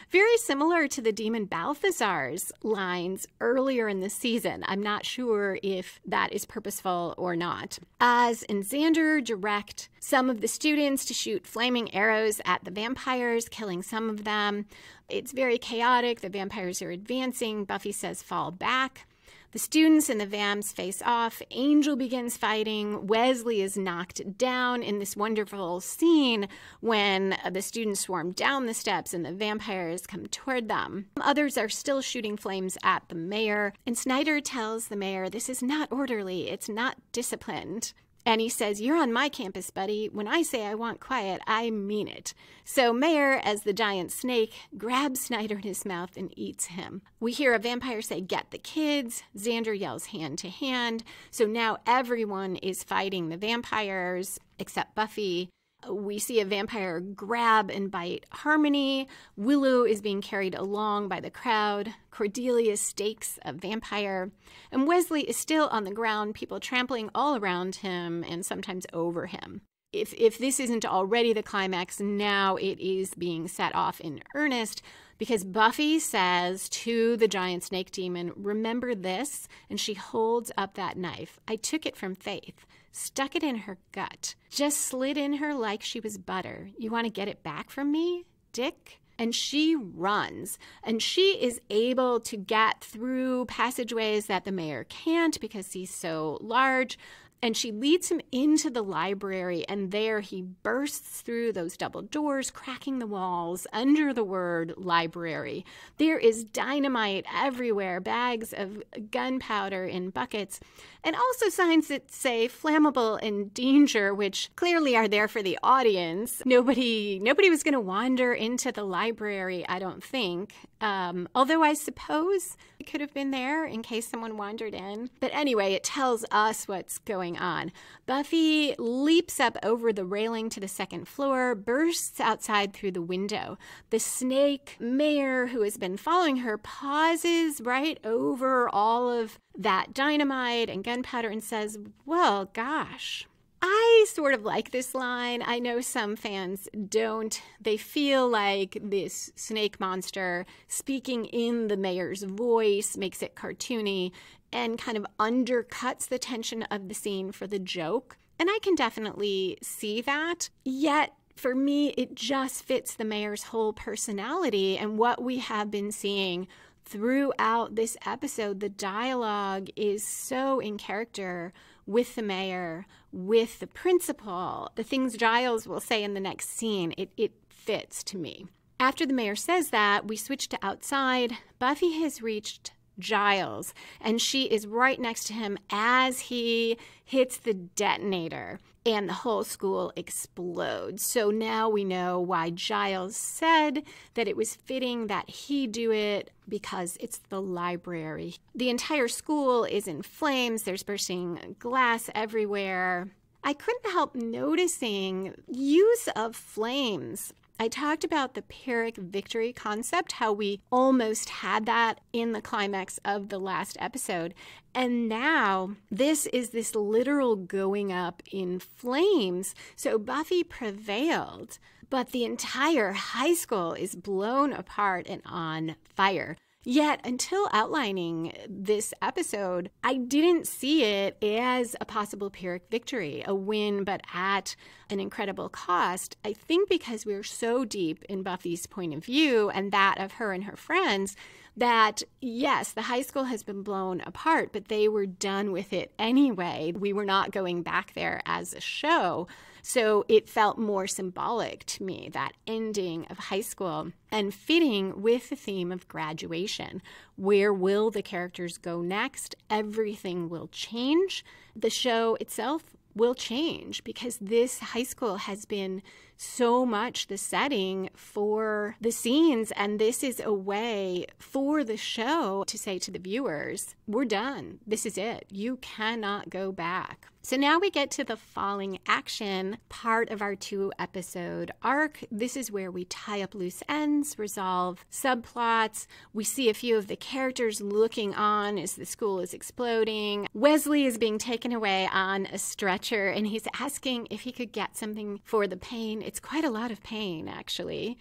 Very similar to the demon Balthazar's lines earlier in the season. I'm not sure if that is purposeful or not. Oz and Xander direct some of the students to shoot flaming arrows at the vampires, killing some of them. It's very chaotic. The vampires are advancing. Buffy says, fall back. The students and the vamps face off. Angel begins fighting. Wesley is knocked down in this wonderful scene when the students swarm down the steps and the vampires come toward them. Others are still shooting flames at the mayor. And Snyder tells the mayor, this is not orderly. It's not disciplined. And he says, you're on my campus, buddy. When I say I want quiet, I mean it. So Mayor, as the giant snake, grabs Snyder in his mouth and eats him. We hear a vampire say, get the kids. Xander yells hand to hand. So now everyone is fighting the vampires except Buffy. We see a vampire grab and bite Harmony. Willow is being carried along by the crowd. Cordelia stakes a vampire. And Wesley is still on the ground, people trampling all around him and sometimes over him. If this isn't already the climax, now it is being set off in earnest, because Buffy says to the giant snake demon, remember this? And she holds up that knife. I took it from Faith. Stuck it in her gut, just slid in her like she was butter. You want to get it back from me, Dick? And she runs, and she is able to get through passageways that the mayor can't because he's so large. And she leads him into the library, and there he bursts through those double doors, cracking the walls under the word library. There is dynamite everywhere, bags of gunpowder in buckets, and also signs that say flammable and danger, which clearly are there for the audience. Nobody was going to wander into the library, I don't think. Although I suppose it could have been there in case someone wandered in. But anyway, it tells us what's going on. Buffy leaps up over the railing to the second floor, bursts outside through the window. The snake mayor, who has been following her, pauses right over all of that dynamite and gunpowder and says, well, gosh. I sort of like this line. I know some fans don't. They feel like this snake monster speaking in the mayor's voice makes it cartoony and kind of undercuts the tension of the scene for the joke. And I can definitely see that. Yet, for me, it just fits the mayor's whole personality and what we have been seeing throughout this episode. The dialogue is so in character with the mayor, with the principal, the things Giles will say in the next scene. It fits to me. After the mayor says that, we switch to outside. Buffy has reached Giles, and she is right next to him as he hits the detonator, and the whole school explodes. So now we know why Giles said that it was fitting that he do it, because it's the library. The entire school is in flames. There's bursting glass everywhere. I couldn't help noticing use of flames. I talked about the pyrrhic victory concept, how we almost had that in the climax of the last episode. And now this is this literal going up in flames. So Buffy prevailed, but the entire high school is blown apart and on fire. Yet, until outlining this episode, I didn't see it as a possible pyrrhic victory, a win, but at an incredible cost. I think because we're so deep in Buffy's point of view and that of her and her friends, that yes, the high school has been blown apart, but they were done with it anyway. We were not going back there as a show. So it felt more symbolic to me, that ending of high school, and fitting with the theme of graduation. Where will the characters go next? Everything will change. The show itself will change because this high school has been so much the setting for the scenes, and this is a way for the show to say to the viewers, we're done. This is it. You cannot go back. So now we get to the falling action part of our 2-episode arc. This is where we tie up loose ends, resolve subplots. We see a few of the characters looking on as the school is exploding. Wesley is being taken away on a stretcher, and he's asking if he could get something for the pain. It's quite a lot of pain, actually.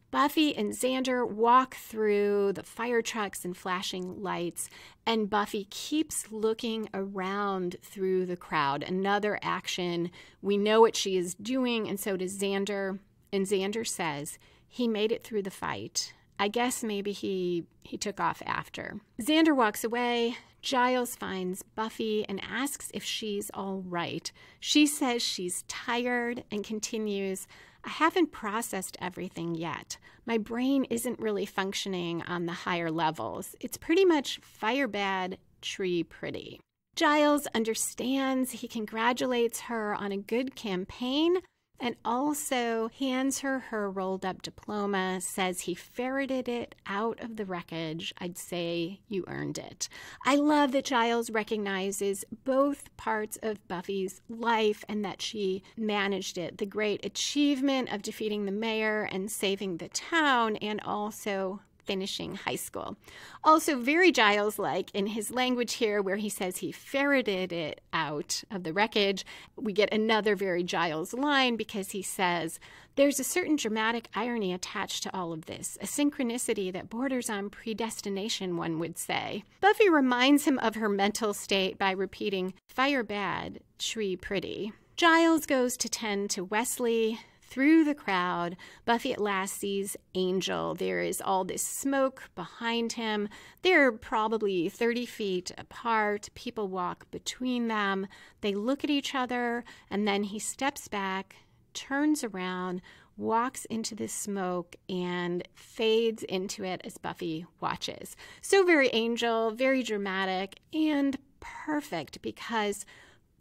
Buffy and Xander walk through the fire trucks and flashing lights, and Buffy keeps looking around through the crowd. Another action. We know what she is doing, and so does Xander. And Xander says he made it through the fight. I guess maybe he took off after. Xander walks away. Giles finds Buffy and asks if she's all right. She says she's tired and continues, I haven't processed everything yet. My brain isn't really functioning on the higher levels. It's pretty much fire bad, tree pretty. Giles understands. He congratulates her on a good campaign and also hands her rolled up diploma, says he ferreted it out of the wreckage. I'd say you earned it. I love that Giles recognizes both parts of Buffy's life and that she managed it. The great achievement of defeating the mayor and saving the town, and also finishing high school. Also very Giles-like in his language here, where he says he ferreted it out of the wreckage. We get another very Giles line because he says, there's a certain dramatic irony attached to all of this, a synchronicity that borders on predestination, one would say. Buffy reminds him of her mental state by repeating, fire bad, tree pretty. Giles goes to tend to Wesley. Through the crowd, Buffy at last sees Angel. There is all this smoke behind him. They're probably 30 feet apart. People walk between them. They look at each other, and then he steps back, turns around, walks into the smoke, and fades into it as Buffy watches. So very Angel, very dramatic, and perfect because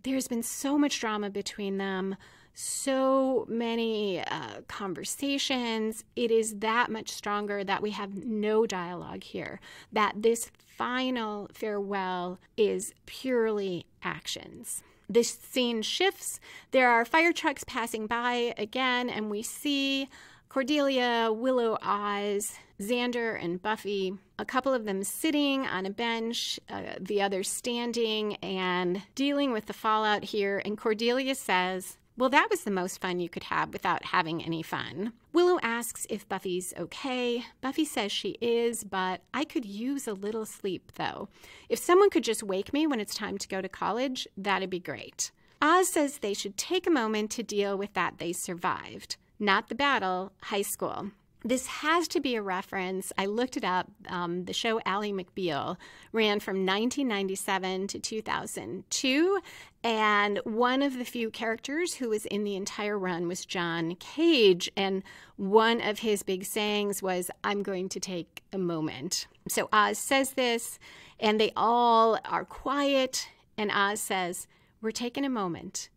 there's been so much drama between them. So many conversations. It is that much stronger that we have no dialogue here, that this final farewell is purely actions. This scene shifts. There are fire trucks passing by again, and we see Cordelia, Willow, Oz, Xander, and Buffy, a couple of them sitting on a bench, the others standing and dealing with the fallout here. And Cordelia says, well, that was the most fun you could have without having any fun. Willow asks if Buffy's okay. Buffy says she is, but I could use a little sleep, though. If someone could just wake me when it's time to go to college, that'd be great. Oz says they should take a moment to deal with that they survived. Not the battle, high school. This has to be a reference. I looked it up. The show Ally McBeal ran from 1997 to 2002, and one of the few characters who was in the entire run was John Cage, and one of his big sayings was, I'm going to take a moment. So Oz says this, and they all are quiet, and Oz says, we're taking a moment.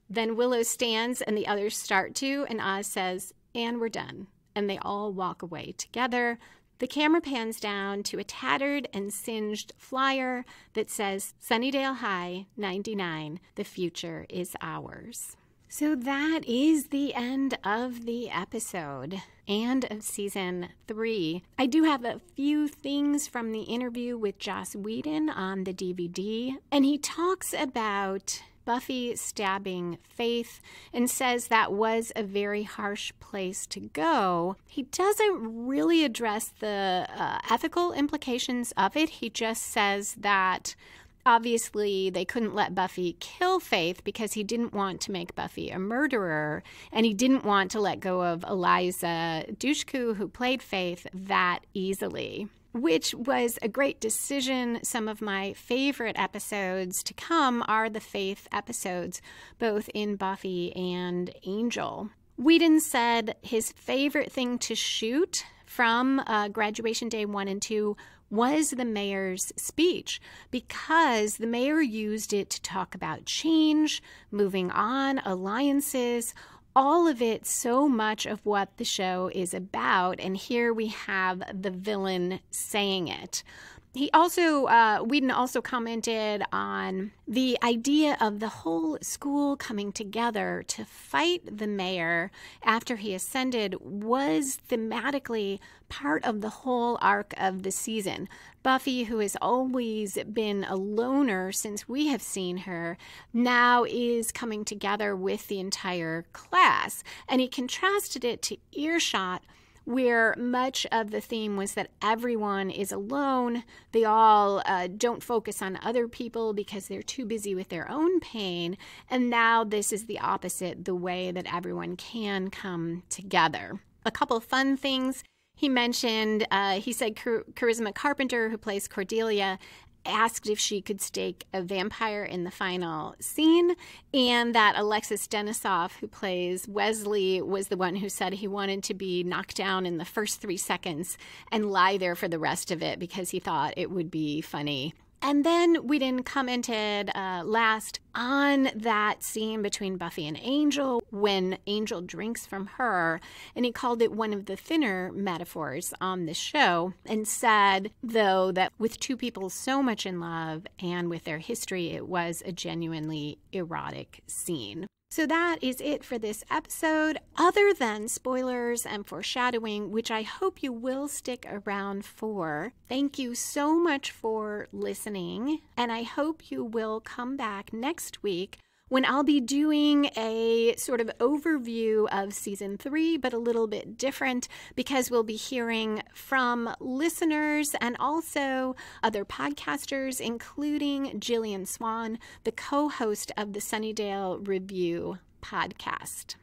Then Willow stands, and the others start to, and Oz says, and we're done. And they all walk away together. The camera pans down to a tattered and singed flyer that says, Sunnydale High, 99, the future is ours. So that is the end of the episode and of season 3. I do have a few things from the interview with Joss Whedon on the DVD, and he talks about Buffy stabbing Faith and says that was a very harsh place to go. He doesn't really address the ethical implications of it. He just says that obviously they couldn't let Buffy kill Faith because he didn't want to make Buffy a murderer, and he didn't want to let go of Eliza Dushku, who played Faith, that easily, which was a great decision. Some of my favorite episodes to come are the Faith episodes, both in Buffy and Angel. Whedon said his favorite thing to shoot from Graduation Day 1 and 2 was the mayor's speech, because the mayor used it to talk about change, moving on, alliances, all of it so much of what the show is about, and here we have the villain saying it. Whedon also commented on the idea of the whole school coming together to fight the mayor after he ascended was thematically part of the whole arc of the season. Buffy, who has always been a loner since we have seen her, now is coming together with the entire class. And he contrasted it to Earshot, where much of the theme was that everyone is alone. They all don't focus on other people because they're too busy with their own pain. And now this is the opposite, the way that everyone can come together. A couple fun things he mentioned. He said Charisma Carpenter, who plays Cordelia, asked if she could stake a vampire in the final scene, and that Alexis Denisof, who plays Wesley, was the one who said he wanted to be knocked down in the first 3 seconds and lie there for the rest of it because he thought it would be funny. And then Whedon commented last on that scene between Buffy and Angel when Angel drinks from her, and he called it one of the thinner metaphors on the show, and said, though, that with two people so much in love and with their history, it was a genuinely erotic scene. So that is it for this episode, other than spoilers and foreshadowing, which I hope you will stick around for. Thank you so much for listening, and I hope you will come back next week when I'll be doing a sort of overview of season 3, but a little bit different because we'll be hearing from listeners and also other podcasters, including Jillian Swan, the co-host of the Sunnydale Review podcast.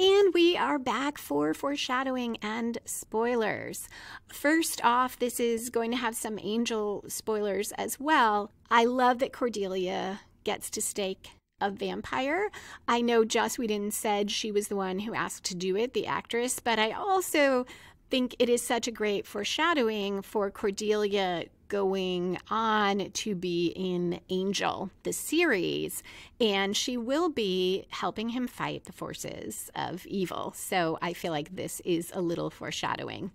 And we are back for foreshadowing and spoilers. First off, this is going to have some Angel spoilers as well. I love that Cordelia gets to stake a vampire. I know Joss Whedon said she was the one who asked to do it, the actress, but I also think it is such a great foreshadowing for Cordelia going on to be in Angel, the series, and she will be helping him fight the forces of evil. So I feel like this is a little foreshadowing.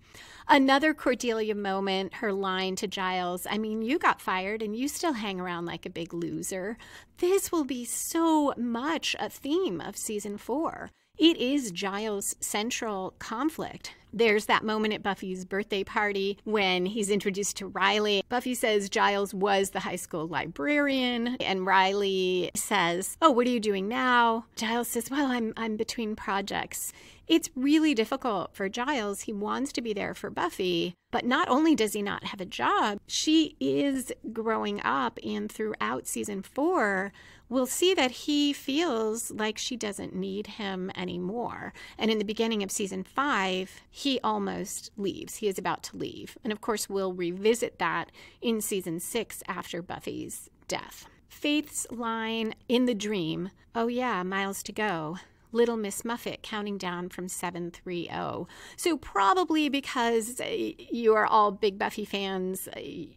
Another Cordelia moment, her line to Giles, I mean, you got fired and you still hang around like a big loser. This will be so much a theme of season 4. It is Giles' central conflict. There's that moment at Buffy's birthday party when he's introduced to Riley. Buffy says Giles was the high school librarian, and Riley says, "Oh, what are you doing now?" Giles says, "Well, I'm between projects." It's really difficult for Giles. He wants to be there for Buffy, but not only does he not have a job, she is growing up, and throughout season 4, we'll see that he feels like she doesn't need him anymore. And in the beginning of season 5, he almost leaves. He is about to leave. And of course, we'll revisit that in season 6 after Buffy's death. Faith's line in the dream, "Oh yeah, miles to go. Little Miss Muffet counting down from 730. So probably because you are all big Buffy fans,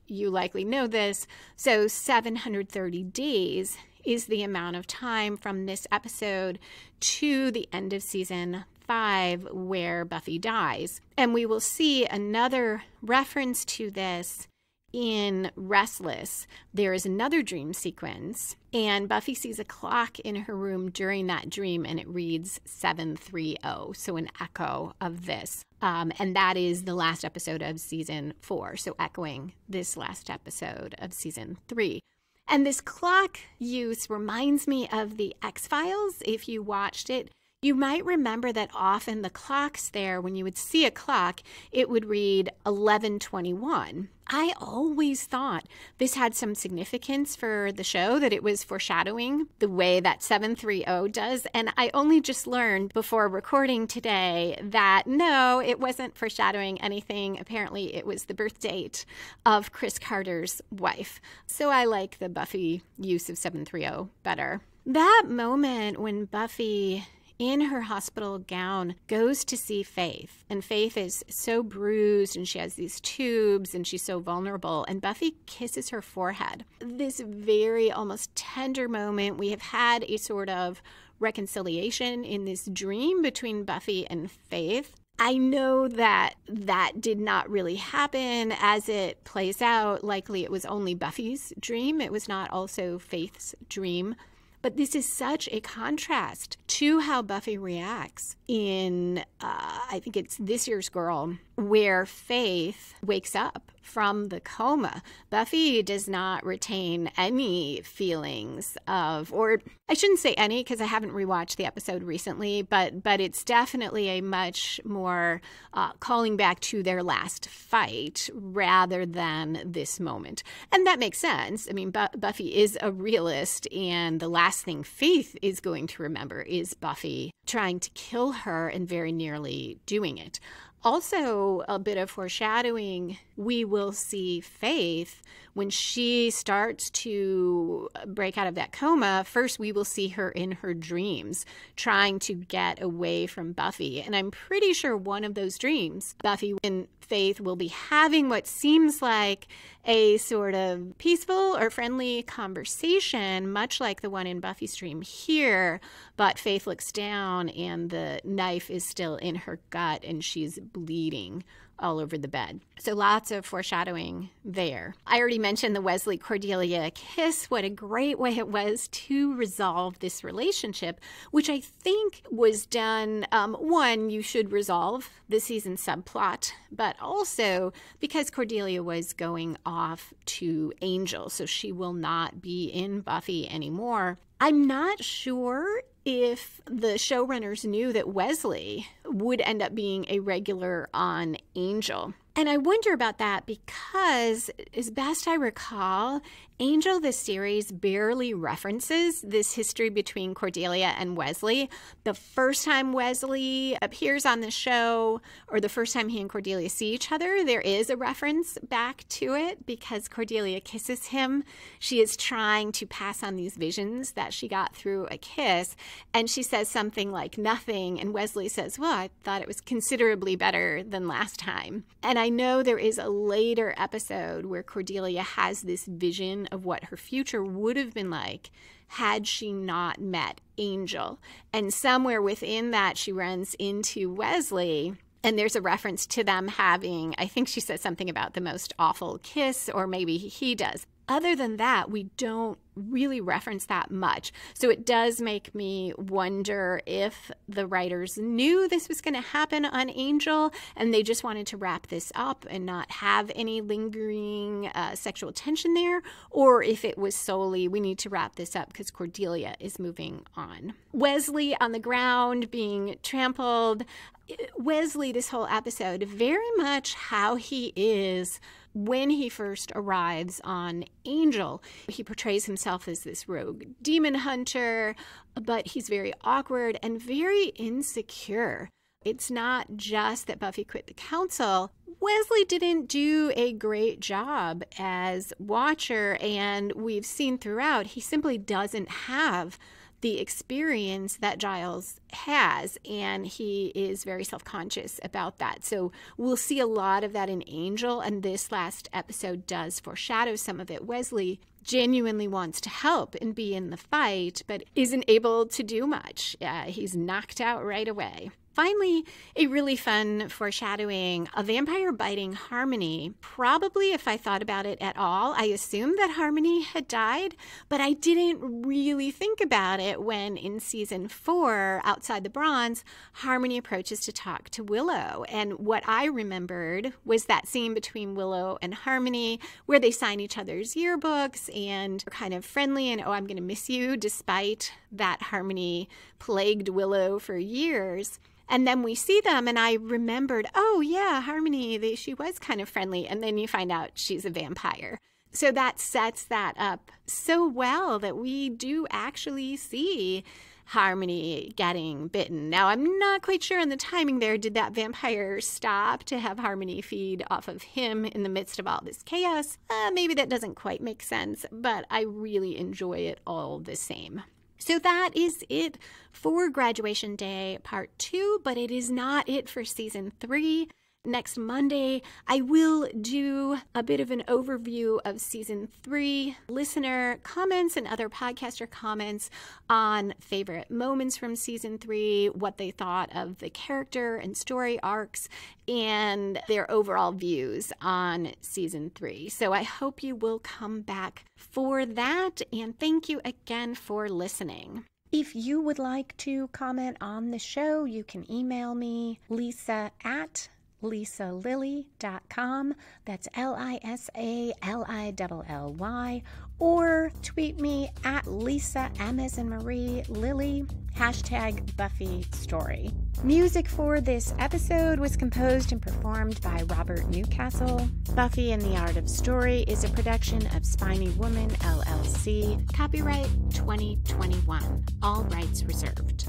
you likely know this. So 730 days is the amount of time from this episode to the end of season 5 where Buffy dies. And we will see another reference to this in Restless. There is another dream sequence, and Buffy sees a clock in her room during that dream, and it reads 730, so an echo of this. And that is the last episode of season 4, so echoing this last episode of season 3. And this clock use reminds me of the X-Files. If you watched it, you might remember that often the clocks there, when you would see a clock, it would read 11:21. I always thought this had some significance for the show, that it was foreshadowing the way that 730 does. And I only just learned before recording today that no, it wasn't foreshadowing anything. Apparently, it was the birth date of Chris Carter's wife. So I like the Buffy use of 730 better. That moment when Buffy in her hospital gown, goes to see Faith. And Faith is so bruised and she has these tubes and she's so vulnerable. And Buffy kisses her forehead. This very almost tender moment. We have had a sort of reconciliation in this dream between Buffy and Faith. I know that that did not really happen as it plays out. Likely it was only Buffy's dream. It was not also Faith's dream. But this is such a contrast to how Buffy reacts in, I think it's This Year's Girl, where Faith wakes up from the coma. Buffy does not retain any feelings of, or I shouldn't say any because I haven't rewatched the episode recently, but it's definitely a much more calling back to their last fight rather than this moment. And that makes sense. I mean, Buffy is a realist, and the last thing Faith is going to remember is Buffy trying to kill her and very nearly doing it. Also, a bit of foreshadowing, we will see Faith when she starts to break out of that coma. First, we will see her in her dreams trying to get away from Buffy. And I'm pretty sure one of those dreams, Buffy and Faith will be having what seems like a sort of peaceful or friendly conversation, much like the one in Buffy's dream here. But Faith looks down and the knife is still in her gut and she's bleeding all over the bed. So lots of foreshadowing there. I already mentioned the Wesley Cordelia kiss. What a great way it was to resolve this relationship, which I think was done, one, you should resolve the season subplot, but also because Cordelia was going off to Angel, so she will not be in Buffy anymore. I'm not sure if the showrunners knew that Wesley would end up being a regular on Angel. And I wonder about that because, as best I recall, Angel, the series, barely references this history between Cordelia and Wesley. The first time Wesley appears on the show, or the first time he and Cordelia see each other, there is a reference back to it because Cordelia kisses him. She is trying to pass on these visions that she got through a kiss, and she says something like nothing, and Wesley says, well, I thought it was considerably better than last time. And I know there is a later episode where Cordelia has this vision of what her future would have been like had she not met Angel. And somewhere within that, she runs into Wesley. And there's a reference to them having, I think she says something about the most awful kiss, or maybe he does. Other than that, we don't really reference that much. So it does make me wonder if the writers knew this was going to happen on Angel and they just wanted to wrap this up and not have any lingering sexual tension there, or if it was solely, we need to wrap this up because Cordelia is moving on. Wesley on the ground being trampled. Wesley, this whole episode, very much how he is when he first arrives on Angel. He portrays himself as this rogue demon hunter, but he's very awkward and very insecure. It's not just that Buffy quit the council. Wesley didn't do a great job as Watcher, and we've seen throughout he simply doesn't have the experience that Giles has, and he is very self-conscious about that. So we'll see a lot of that in Angel, and this last episode does foreshadow some of it. Wesley genuinely wants to help and be in the fight, but isn't able to do much. He's knocked out right away. Finally, a really fun foreshadowing, a vampire biting Harmony. Probably, if I thought about it at all, I assumed that Harmony had died, but I didn't really think about it when in season 4, Outside the Bronze, Harmony approaches to talk to Willow. And what I remembered was that scene between Willow and Harmony where they sign each other's yearbooks and are kind of friendly and, oh, I'm going to miss you, despite that Harmony plagued Willow for years. And then we see them, and I remembered, oh, yeah, Harmony, she was kind of friendly. And then you find out she's a vampire. So that sets that up so well that we do actually see Harmony getting bitten. Now, I'm not quite sure on the timing there. Did that vampire stop to have Harmony feed off of him in the midst of all this chaos? Maybe that doesn't quite make sense, but I really enjoy it all the same. So that is it for Graduation Day Part 2, but it is not it for Season 3. Next Monday, I will do a bit of an overview of Season 3, listener comments and other podcaster comments on favorite moments from Season 3, what they thought of the character and story arcs, and their overall views on Season 3. So I hope you will come back for that, and thank you again for listening. If you would like to comment on the show, you can email me, lisalilly.com. That's LISALILLY. Or tweet me at Lisa M as in Marie Lily, #Buffy Story. Music for this episode was composed and performed by Robert Newcastle. Buffy and the Art of Story is a production of Spiny Woman, LLC. Copyright 2021. All rights reserved.